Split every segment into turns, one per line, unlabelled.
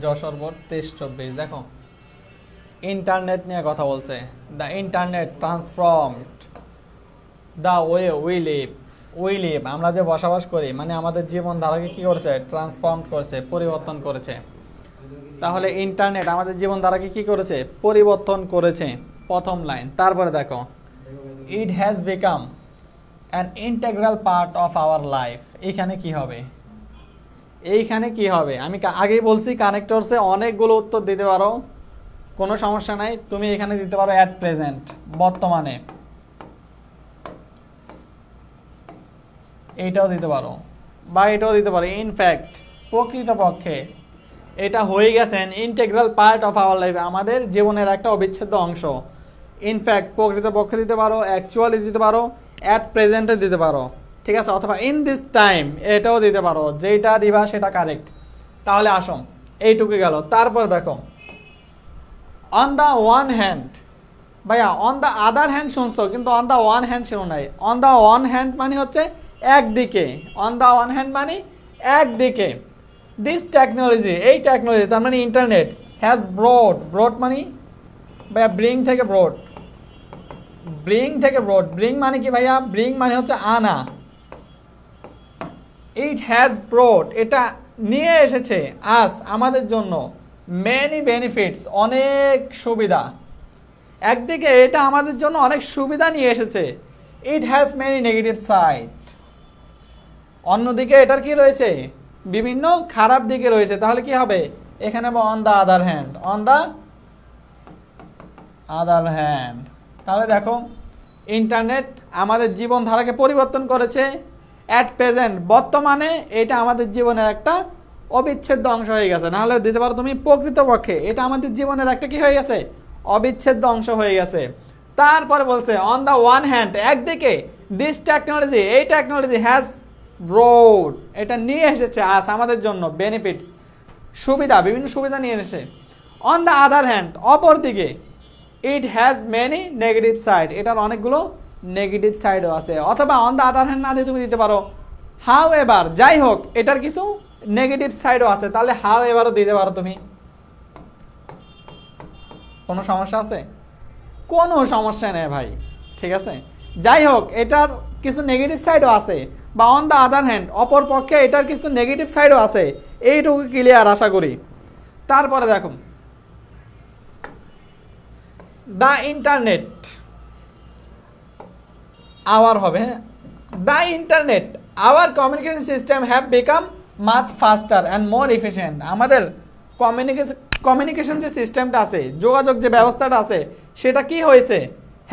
Jessore board 23-24। দেখো internet নিয়ে কথা বলছে। The internet transformed the way we live আমরা যে বসবাস করি, মানে আমাদের জীবনধারাকে কি করেছে? ট্রান্সফর্ম করেছে, পরিবর্তন করেছে। তাহলে ইন্টারনেট আমাদের জীবনধারাকে কি করেছে? পরিবর্তন করেছে, প্রথম লাইন। তারপরে দেখো it has become an integral part of our life. এইখানে কি হবে? এইখানে কি হবে? আমি আগেই বলছি কানেক্টরসে অনেকগুলো উত্তর দিতে পারো, কোনো সমস্যা নাই। তুমি এখানে দিতে পারো অ্যাট প্রেজেন্ট, বর্তমানে, এইটাও দিতে পারো, বা এটাও দিতে পারো ইনফ্যাক্ট, প্রকৃতপক্ষে এটা হয়ে গেছেন integral part of our life, আমাদের জীবনের একটা অবিচ্ছেদ্য অংশ। ইনফ্যাক্ট প্রকৃতপক্ষে দিতে পারো, অ্যাকচুয়ালি দিতে পারো, অ্যাট প্রেজেন্টে দিতে পারো, ঠিক আছে? অথবা ইন দিস টাইম এটাও দিতে পারো, যেটা দিবা সেটা কারেক্ট। তাহলে আসো, এইটুকু গেল। তারপর দেখো অন দ্য ওয়ান হ্যান্ড, ভাইয়া অন দ্য আদার হ্যান্ড শুনছো, কিন্তু অন দ্য ওয়ান হ্যান্ড শুনো নাই। অন দ্য ওয়ান হ্যান্ড মানে হচ্ছে একদিকে, অন দ্য ওয়ান হ্যান্ড মানে একদিকে। দিস টেকনোলজি, এই টেকনোলজি তার মানে ইন্টারনেট, হ্যাজ ব্রড মানে ভাইয়া ব্রিং থেকে ব্রড, ব্রিং মানে কি ভাইয়া? ব্রিং মানে হচ্ছে আনা। ইট হ্যাজ ব্রড, এটা নিয়ে এসেছে, আস আমাদের জন্য, মেনি বেনিফিটস, অনেক সুবিধা। একদিকে এটা আমাদের জন্য অনেক সুবিধা নিয়ে এসেছে। It has many negative side, অন্যদিকে এটার কি রয়েছে? বিভিন্ন খারাপ দিকে রয়েছে। তাহলে কি হবে? এখানে on the other hand, on the other hand. তাহলে দেখো ইন্টারনেট আমাদের জীবনধারাকে পরিবর্তন করেছে। অ্যাট প্রেজেন্ট, বর্তমানে এটা আমাদের জীবনের একটা অবিচ্ছেদ্য অংশ হয়ে গেছে। নাহলে দিতে পারো তুমি প্রকৃতপক্ষে এটা আমাদের জীবনের একটা কি হয়ে গেছে? অবিচ্ছেদ্য অংশ হয়ে গেছে। তারপরে বলছে অন দ্য ওয়ান হ্যান্ড, একদিকে, দিস টেকনোলজি, এই টেকনোলজি হ্যাজ ব্রড, এটা নিয়ে এসেছে আস আমাদের জন্য, বেনিফিটস, সুবিধা, বিভিন্ন সুবিধা নিয়ে এসেছে। অন দ্য আদার হ্যান্ড, অপর দিকে, it has many negative side, এটার অনেকগুলো নেগেটিভ সাইডও আছে। অথবা অন দ্য আদার হ্যান্ড না দিয়ে তুমি দিতে পারো হাউ এভার, যাই হোক এটার কিছু নেগেটিভ সাইডও আছে। তাহলে হাউ এভারও দিতে পারো তুমি, কোনো সমস্যা আছে? কোনো সমস্যা নেই ভাই, ঠিক আছে? যাই হোক এটার কিছু নেগেটিভ সাইডও আছে, বা অন দ্য আদার হ্যান্ড, অপর পক্ষে এটার কিছু নেগেটিভ সাইডও আছে। এইটুকু ক্লিয়ার আশা করি। তারপরে দেখো দ্য ইন্টারনেট আওয়ার হবে, the internet hour communication system have become much ফাস্টার and more efficient. আমাদের কমিউনিকেশন যে সিস্টেমটা আছে, যোগাযোগ যে ব্যবস্থাটা আছে, সেটা কি হয়েছে?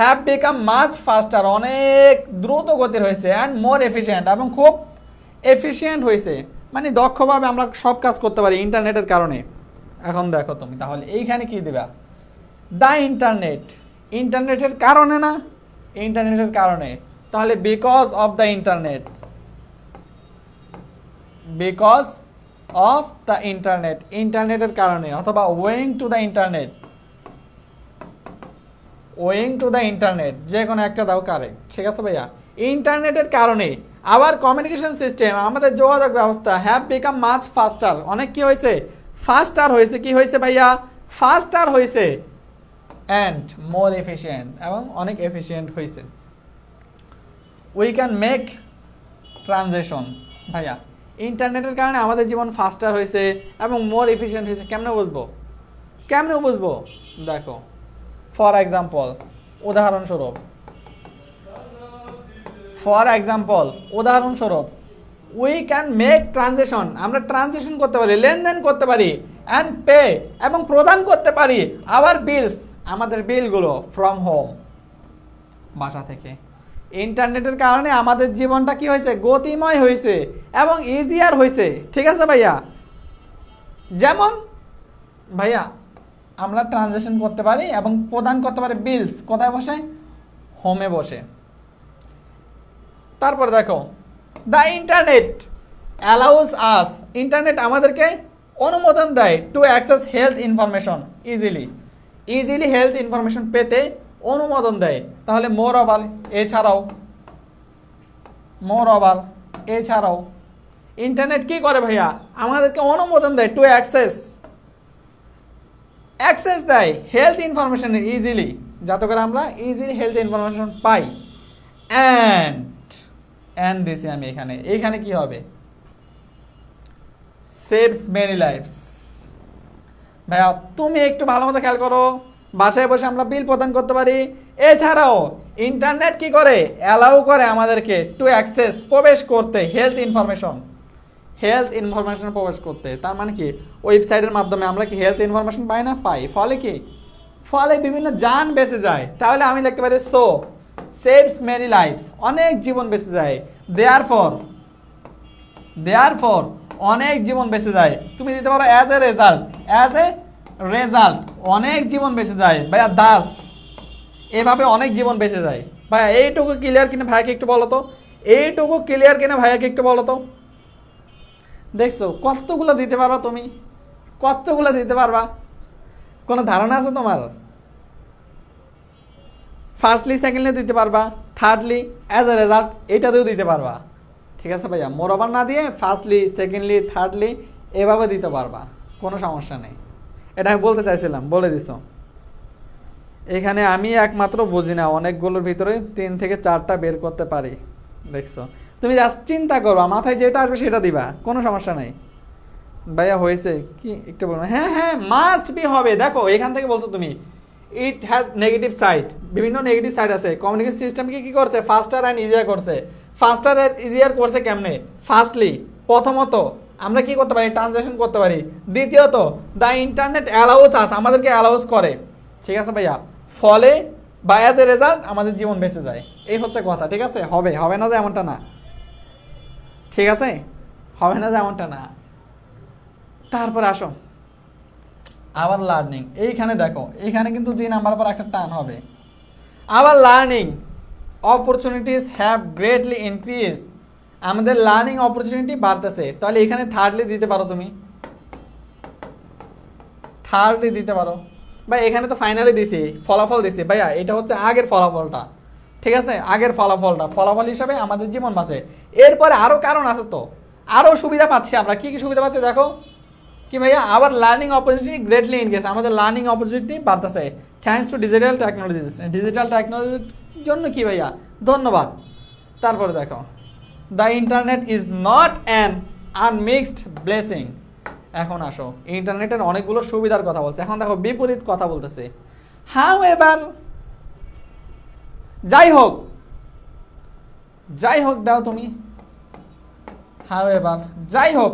হ্যাভ বিকাম মাচ ফাস্টার, অনেক দ্রুত গতির হয়েছে, অ্যান্ড মোর এফিসিয়েন্ট, এবং খুব এফিসিয়েন্ট হয়েছে, মানে দক্ষভাবে আমরা সব কাজ করতে পারি ইন্টারনেটের কারণে। এখন দেখো তুমি তাহলে এইখানে কি দিবা? দ্য ইন্টারনেট, ইন্টারনেটের কারণে না, ইন্টারনেটের কারণে। তাহলে because of the internet, because of the internet, ইন্টারনেটের কারণে। অথবা owing to the internet, owing to the internet, যে কোনো একটা দাও কারেক্ট, ঠিক আছে ভাইয়া? ইন্টারনেটের কারণে আবার কমিউনিকেশন সিস্টেম, আমাদের যোগাযোগ ব্যবস্থা, হ্যাভ বিকাম মাচ ফাস্টার, অনেক কি হয়েছে? ফাস্টার হয়েছে। কি হয়েছে ভাইয়া? ফাস্টার হয়েছে। অ্যান্ড মোর এফিসিয়েন্ট, এবং অনেক এফিসিয়েন্ট হয়েছে। উই ক্যান মেক ট্রানজ্যাকশন, ভাইয়া ইন্টারনেটের কারণে আমাদের জীবন ফাস্টার হয়েছে এবং মোর এফিসিয়েন্ট হয়েছে। কেমনে বুঝবো? কেমনে বুঝবো? দেখো ফর এক্সাম্পল, উদাহরণস্বরূপ, উদাহরণস্বরূপ উই ক্যান মেক ট্রানজ্যাকশন, আমরা ট্রানজ্যাকশন করতে পারি, লেনদেন করতে পারি, অ্যান্ড পে, এবং প্রদান করতে পারি আওয়ার বিলস, আমাদের বিলগুলো, ফ্রম হোম, বাসা থেকে। ইন্টারনেটের কারণে আমাদের জীবনটা কি হয়েছে? গতিময় হয়েছে এবং ইজিয়ার হয়েছে, ঠিক আছে ভাইয়া? যেমন ভাইয়া আমরা ট্রানজ্যাকশন করতে পারি এবং প্রদান করতে পারি বিলস, কোথায় বসে? হোমে বসে। তারপর দেখো the internet allows us, internet আমাদেরকে অনুমোদন দেয় to access health information easily, easily health information পেতে অনুমোদন দেয়। তাহলে মোর ওভার, এছাড়াও ইন্টারনেট কি করে ভাইয়া? আমাদেরকে অনুমোদন দেয় টু অ্যাক্সেস অ্যাক্সেস দেয় হেলথ ইনফরমেশনের ইজিলি, যাতে করে আমরা easily health information pi. And দিছি আমি এখানে কি হবে, সেভস মেনি লাইফস। ভাইয়া তুমি একটু ভালো মতো খেয়াল করো, বাসায় বসে আমরা বিল প্রদান করতে পারি। এছাড়াও ইন্টারনেট কি করে, অ্যালাউ করে আমাদেরকে টু অ্যাক্সেস, প্রবেশ করতে হেলথ ইনফরমেশন প্রবেশ করতে। তার মানে কি ওয়েবসাইটের মাধ্যমে আমরা কি হেলথ ইনফরমেশন পাই না, পাই। ফলে কি, ফলে বিভিন্ন জান বেঁচে যায়। তাহলে আমি লিখতে পারি সো সেভস মেনি লাইফস, অনেক জীবন বেঁচে যায়। দেয়ারফর অনেক জীবন বেঁচে যায়। তুমি দিতে পারো অ্যাজ এ রেজাল্ট অনেক জীবন বেঁচে যায়। ভাইয়া দাস, এভাবে অনেক জীবন বেঁচে যায়। ভাইয়া এইটুকু ক্লিয়ার কিনা ভাইয়াকে একটু বলো তো, এইটুকু ক্লিয়ার কিনা ভাইয়াকে একটু বলো তো। দেখছো কতগুলো দিতে পারবা তুমি, কতগুলো দিতে পারবা, কোনো ধারণা আছে তোমার? ফার্স্টলি, সেকেন্ডলি দিতে পারবা, থার্ডলি অ্যাজ এ রেজাল্ট এটাতেও দিতে পারবা। ঠিক আছে ভাইয়া, মোরওভার না দিয়ে ফার্স্টলি, সেকেন্ডলি, থার্ডলি এভাবে দিতে পারবা, কোনো সমস্যা নেই। এটা আমি বলতে চাইছিলাম, বলে দিছো। এখানে আমি একমাত্র বুঝি না, অনেকগুলোর ভিতরে 3 থেকে 4টা বের করতে পারি। দেখছো, তুমি জাস্ট চিন্তা করবা, মাথায় যেটা আসবে সেটা দিবা, কোনো সমস্যা নেই। ভাইয়া হয়েছে কি একটু বলবো? হ্যাঁ মাস্ট বি হবে। দেখো এখান থেকে বলছো তুমি ইট হ্যাজ নেগেটিভ সাইড, বিভিন্ন নেগেটিভ সাইড আছে। কমিউনিকেশন সিস্টেমকে কি করছে, ফাস্টার অ্যান্ড ইজিয়ার করছে। ফাস্টার অ্যান্ড ইজিয়ার করছে কেমনে? ফার্স্টলি, প্রথমত আমরা কি করতে পারি, ট্রানজাকশন করতে পারি। দ্বিতীয়ত দ্য ইন্টারনেট অ্যালাউস আস, আমাদেরকে অ্যালাউস করে। ঠিক আছে ভাইয়া, ফলে বা অ্যাজ এ রেজাল্ট আমাদের জীবন বেঁচে যায়। এই হচ্ছে কথা। ঠিক আছে, হবে না যে এমনটা না। ঠিক আছে, হবে না যে এমনটা না। তারপরে আসো আবার লার্নিং। এইখানে দেখো, এইখানে কিন্তু জি নাম্বার পর একটা টান হবে। আবার learning opportunities have greatly increase, আমাদের লার্নিং অপরচুনিটি বাড়তেছে। তাহলে এখানে থার্ডলি দিতে পারো, তুমি থার্ডলি দিতে পারো। ভাই এখানে তো ফাইনালি দিছি, ফলাফল দিছি ভাইয়া, এটা হচ্ছে আগের ফলাফলটা। ঠিক আছে, আগের ফলাফল হিসাবে আমাদের জীবন বাঁচে। এরপরে আরও কারণ আছে তো, আরও সুবিধা পাচ্ছি আমরা। কি কি সুবিধা পাচ্ছি দেখো, কি ভাইয়া, আবার লার্নিং অপরচুনিটি গ্রেটলি ইনক্রিজ, আমাদের লার্নিং অপরচুনিটি বাড়তেছে থ্যাঙ্কস টু ডিজিটাল টেকনোলজির জন্য। কি ভাইয়া, ধন্যবাদ। তারপরে দেখো the internet is not an unmixed blessing. এখন আসো, ইন্টারনেটের অনেকগুলো সুবিধার কথা বলছে। এখন দেখো বিপরীত কথা বলতেছে। হাউ এভার, যাই হোক দাও তুমি, হাউ এভার যাই হোক,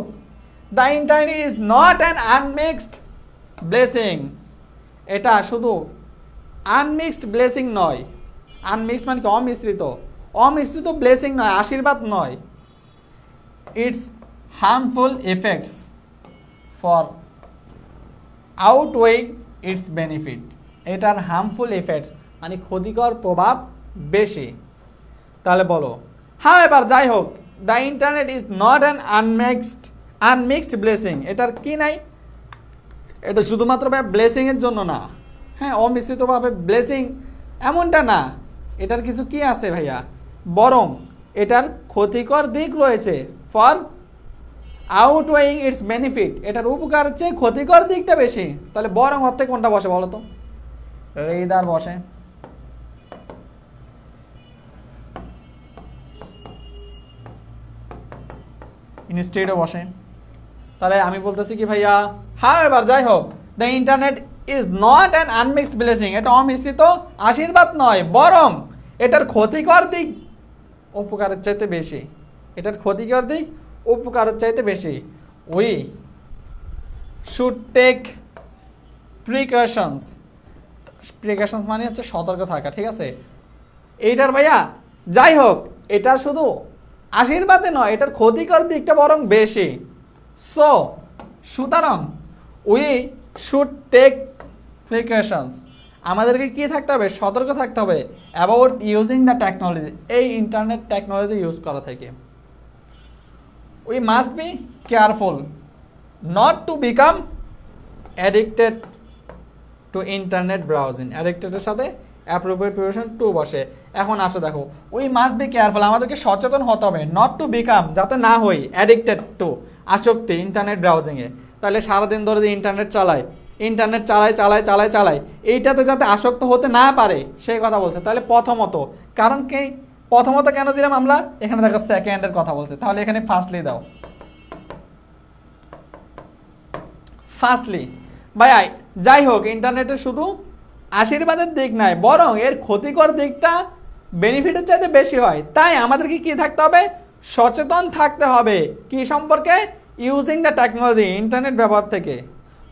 the internet is not an unmixed blessing, এটা শুধু আনমিক্সড ব্লেসিং নয়। আনমিক্সড মানে কি, অমিশ্রিত ব্লেসিং নয়, আশীর্বাদ নয়। Its harmful effects far outweighing its benefit, এটার হার্মফুল এফেক্টস মানে ক্ষতিকর প্রভাব বেশি। তাহলে বলো, হ্যাঁ এবার যাই হোক, the internet is not an unmixed blessing, এটার কি নাই, এটা শুধুমাত্র ব্লেসিংয়ের জন্য না। হ্যাঁ, অমিশ্রিতভাবে ব্লেসিং এমনটা না, এটার কিছু কি আছে ভাইয়া, বরং এটার ক্ষতিকর দিক রয়েছে। ফর আউটওয়েইং ইটস বেনিফিট, এটার উপকারের চেয়ে ক্ষতিকর দিকটা বেশি। তাহলে বরং অর্থে কোনটা বসে বলো তো? রেইদার বসে। ইনস্টেডও বসে। তাহলে আমি বলতেছি কি ভাইয়া, হ্যাঁ এবার যাই হোক, the internet is not an unmixed blessing, এটা অমিশ্রিত আশীর্বাদ নয়, বরং এটার ক্ষতিকর দিক উপকারের চাইতে বেশি। এটার ক্ষতিকর দিক উপকারের চাইতে বেশি। We should take precautions, precautions মানে হচ্ছে সতর্ক থাকা। ঠিক আছে, এইটার ভাইয়া যাই হোক, এটার শুধু আশীর্বাদে নয়, এটার ক্ষতিকর দিকটা বরং বেশি। সো সুতরাং উই শুড টেক প্রিকশনস, আমাদেরকে কি থাকতে হবে, সতর্ক থাকতে হবে অ্যাবাউট ইউজিং দ্য টেকনোলজি, এই ইন্টারনেট টেকনোলজি ইউজ করা থেকে। We must be careful not to become addicted to internet browsing, অ্যাডিক্টেডের সাথে অ্যাপ্রোপ্রিয়েট প্রিপারেশন টু বসে। এখন আসো দেখো, উই মাস্ট বি কেয়ারফুল, আমাদেরকে সচেতন হতে হবে, নট টু বিকাম যাতে না হই অ্যাডিক্টেড টু, আসক্তি ইন্টারনেট ব্রাউজিংয়ে। তাহলে সারাদিন ধরে যে ইন্টারনেট চালায়, ইন্টারনেট চালায় চালায় চালায় চালায়, এইটাতে যাতে আসক্ত হতে না পারে সেই কথা বলছে। তাহলে প্রথমত, কারণ কি প্রথমত কেন দিলাম আমরা, এখানে দেখো সেকেন্ডের কথা বলছে, তাহলে এখানে ফার্স্টলি দাও। ফার্স্টলি ভাই যাই হোক, ইন্টারনেটের শুধু আশীর্বাদের দিক নাই, বরং এর ক্ষতিকর দিকটা বেনিফিটের চাইতে বেশি হয়। তাই আমাদেরকে কি থাকতে হবে, সচেতন থাকতে হবে কি সম্পর্কে, ইউজিং দ্য টেকনোলজি, ইন্টারনেট ব্যবহার থেকে।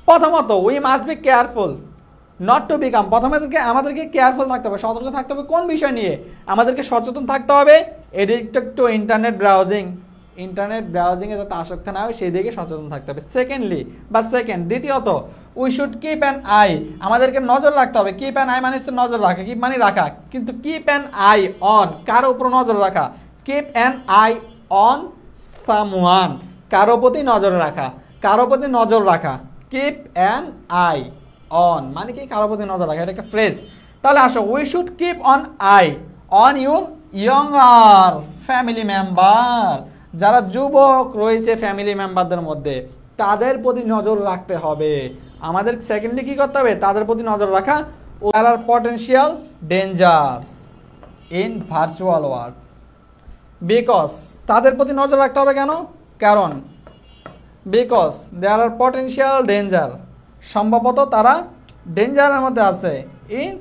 প্রথমত we must be careful not to become, আমাদেরকে কেয়ারফুল থাকতে হবে, সতর্ক থাকতে হবে। কোন বিষয় নিয়ে আমাদেরকে সচেতন থাকতে হবে, addicted to internet browsing, internet ব্রাউজিংয়ে যাতে আসক্ত না হয় সেই দিকে সচেতন থাকতে হবে। দ্বিতীয়ত we should keep an I, আমাদেরকে নজর রাখতে হবে। কিপ অ্যান আই মানে হচ্ছে নজর রাখা, কিপ মানে রাখা, কিন্তু কিপ অ্যান আই অন, কার উপর নজর রাখা, keep an I on someone, কারো প্রতি নজর রাখা, কারো প্রতি নজর রাখা। কিপ অ্যান আই অন মানে কি, কারো প্রতি নজর রাখা, এটা একটা ফ্রেজ। তাহলে আসো, we should keep on I on your younger family member, যারা যুবক রয়েছে ফ্যামিলি মেম্বারদের মধ্যে তাদের প্রতি নজর রাখতে হবে আমাদের। সেকেন্ডলি কি করতে হবে, তাদের প্রতি নজর রাখা। আর আর potential dangers in virtual world, because তাদের প্রতি নজর রাখতে হবে কেন, কারণ because there are potential danger, সম্ভবত তারা ডেঞ্জারের মধ্যে আছে ইন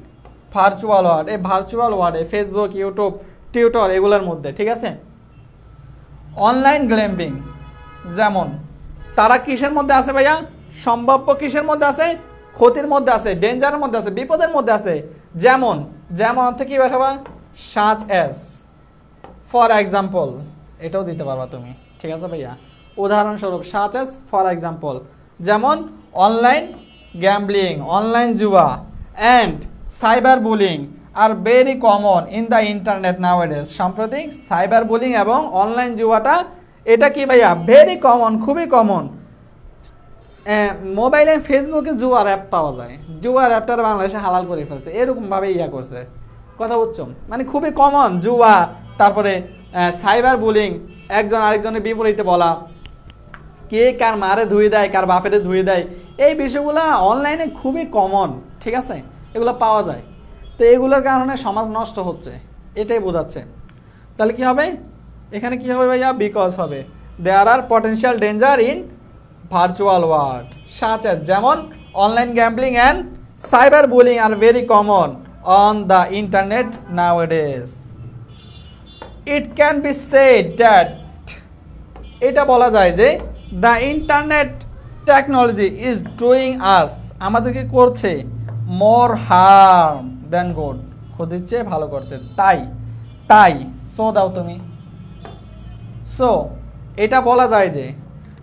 ভার্চুয়াল ওয়ার্ল্ড, এই ভার্চুয়াল ওয়ার্ল্ডে ফেসবুক, ইউটিউব, টিউটর এগুলোর মধ্যে, ঠিক আছে। অনলাইন গ্যাম্বলিং, যেমন তারা কিসের মধ্যে আছে ভাইয়া, সম্ভাব্য কিসের মধ্যে আছে, ক্ষতির মধ্যে আছে, ডেঞ্জারের মধ্যে আছে, বিপদের মধ্যে আছে। যেমন অর্থে কি বাসাবা, সাচ অ্যাজ, ফর এক্সাম্পল, এটাও দিতে পারবা তুমি, ঠিক আছে ভাইয়া। উদাহরণস্বরূপ সাচ অ্যাজ, ফর এক্সাম্পল, যেমন অনলাইন গ্যাম্বলিং, অনলাইন জুয়া, and cyber bullying are very common in the internet নাওয়াডেজ। সাম্প্রতিক সাইবার বুলিং এবং অনলাইন জুয়াটা এটা কি ভাইয়া, ভেরি কমন, খুবই কমন। মোবাইলে ফেসবুকে জুয়ার অ্যাপ পাওয়া যায়, জুয়ার অ্যাপটার বাংলাদেশে হালাল করে ফেলছে, এরকমভাবে ইয়া করছে, কথা বুঝছো, মানে খুবই কমন জুয়া। তারপরে সাইবার বুলিং, একজন আরেকজনের বিপরীতে বলা, কে কার মারে ধুয়ে দেয়, কার বাপেরে ধুয়ে দেয়, এই বিষয়গুলো অনলাইনে খুবই কমন, ঠিক আছে, এগুলো পাওয়া যায়। তো এগুলোর কারণে সমাজ নষ্ট হচ্ছে, এটাই বোঝাচ্ছে। তাহলে কি হবে, এখানে কি হবে ভাইয়া, বিকজ হবে there are potential danger in virtual world, such as, যেমন online gambling and cyber bullying are very common on the internet nowadays. It can be said that, এটা বলা যায় যে the internet technology is doing us, আমাদেরকে করছে মোর harm দেন good, ক্ষতির চেয়ে ভালো করছে। তাই সো দাও তুমি, সো এটা বলা যায় যে,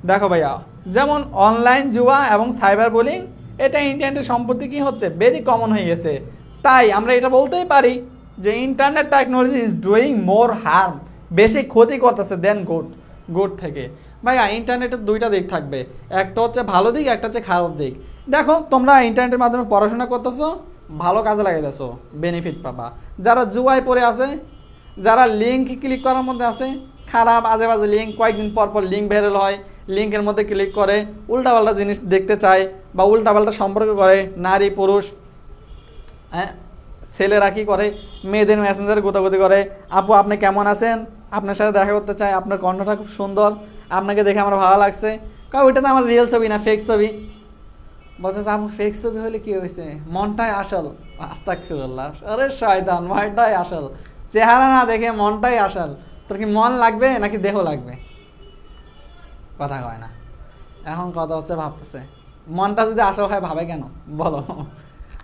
দেখো ভাইয়া, যেমন অনলাইন জুয়া এবং সাইবার বুলিং এটা ইন্টারনেটে সম্পত্তি কি হচ্ছে, ভেরি কমন হয়ে গেছে। তাই আমরা এটা বলতেই পারি যে internet technology is doing more harm, বেশি ক্ষতি করতেছে দেন গুড থেকে। ভাইয়া ইন্টারনেটের দুইটা দিক থাকবে, একটা হচ্ছে ভালো দিক, একটা হচ্ছে খারাপ দিক। দেখো তোমরা ইন্টারনেটের মাধ্যমে পড়াশোনা করতেছো, ভালো কাজে লাগাইতেছো, বেনিফিট পাবা। যারা জুয়ায় পড়ে আছে, যারা লিঙ্ক ক্লিক করার মধ্যে আছে, খারাপ আজে বাজে লিঙ্ক, কয়েকদিন পর লিঙ্ক ভাইরাল হয়, লিঙ্কের মধ্যে ক্লিক করে উল্টাপাল্টা জিনিস দেখতে চায় বা উল্টাপাল্টা সম্পর্ক করে, নারী পুরুষ, হ্যাঁ ছেলেরা কি করে, মেয়েদের মেসেঞ্জারে গোতাগুতি করে, আপু আপনি কেমন আছেন, আপনার সাথে দেখা করতে চাই, আপনার কণ্ঠটা খুব সুন্দর, আপনাকে দেখে আমার ভালো লাগছে। কারণ ওইটা তো আমার রিয়েল ছবি না, ফেক ছবি। বলছে আপু ফেক ছবি হলে কি হয়েছে, মনটাই আসল। আস্তাগফিরুল্লাহ, আরে শয়তান, মনটাই আসল, চেহারা না দেখে মনটাই আসল। তোর কি মন লাগবে নাকি দেহ লাগবে, কথা কয় না। এখন কথা হচ্ছে ভাবতেছে মনটা যদি আসল হয় ভাবে কেন বলো,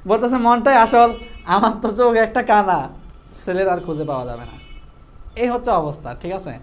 বলতেছে মনটাই আসল, আমার তো চোখ একটা কানা, ছেলের আর খুঁজে পাওয়া যাবে না। এই হচ্ছে অবস্থা, ঠিক আছে।